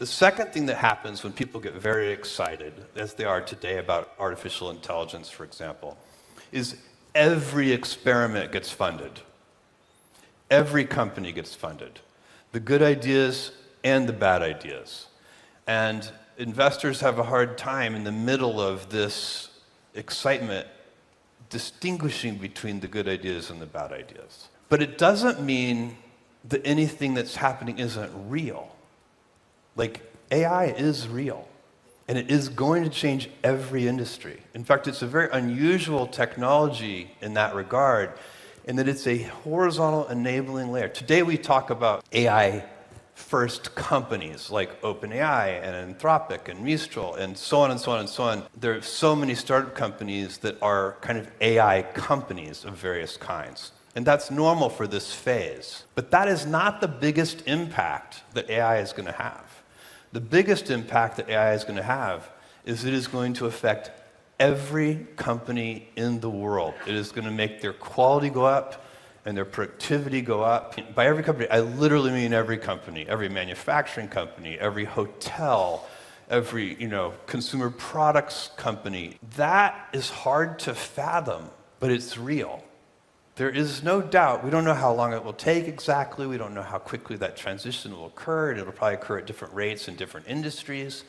The second thing that happens when people get very excited, as they are today about artificial intelligence, for example, is every experiment gets funded. Every company gets funded. The good ideas and the bad ideas. And investors have a hard time in the middle of this excitement distinguishing between the good ideas and the bad ideas. But it doesn't mean that anything that's happening isn't real. Like, AI is real, and it is going to change every industry. In fact, it's a very unusual technology in that regard, in that it's a horizontal enabling layer. Today we talk about AI-first companies like OpenAI and Anthropic and Mistral and so on and so on and so on. There are so many startup companies that are kind of AI companies of various kinds. And that's normal for this phase. But that is not the biggest impact that AI is going to have. The biggest impact that AI is going to have is it is going to affect every company in the world. It is going to make their quality go up and their productivity go up. By every company, I literally mean every company, every manufacturing company, every hotel, every consumer products company. That is hard to fathom, but it's real. There is no doubt. We don't know how long it will take exactly. We don't know how quickly that transition will occur. It'll probably occur at different rates in different industries.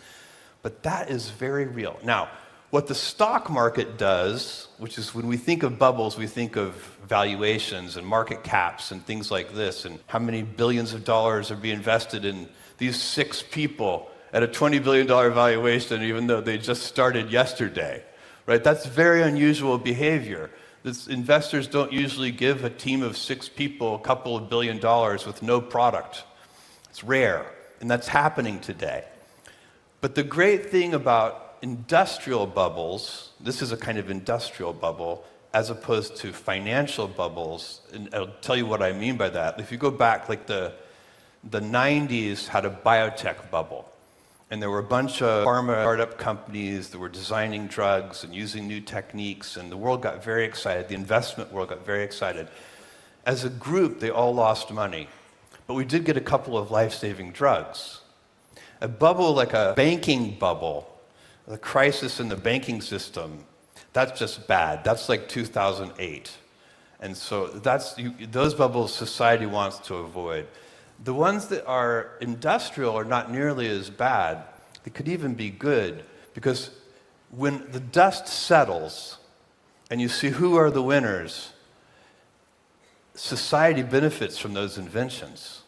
But that is very real. Now, what the stock market does, which is when we think of bubbles, we think of valuations and market caps and things like this, and how many billions of dollars are being invested in these 6 people at a $20 billion valuation, even though they just started yesterday, right? That's very unusual behavior. Investors don't usually give a team of 6 people a couple of $1 billion with no product. It's rare, and that's happening today. But the great thing about industrial bubbles, this is a kind of industrial bubble, as opposed to financial bubbles, and I'll tell you what I mean by that. If you go back, like the 90s had a biotech bubble. And there were a bunch of pharma startup companies that were designing drugs and using new techniques, and the world got very excited. The investment world got very excited. As a group, they all lost money. But we did get a couple of life-saving drugs. A bubble like a banking bubble, the crisis in the banking system, that's just bad. That's like 2008. And so those bubbles society wants to avoid. The ones that are industrial are not nearly as bad. They could even be good, because when the dust settles and you see who are the winners, society benefits from those inventions.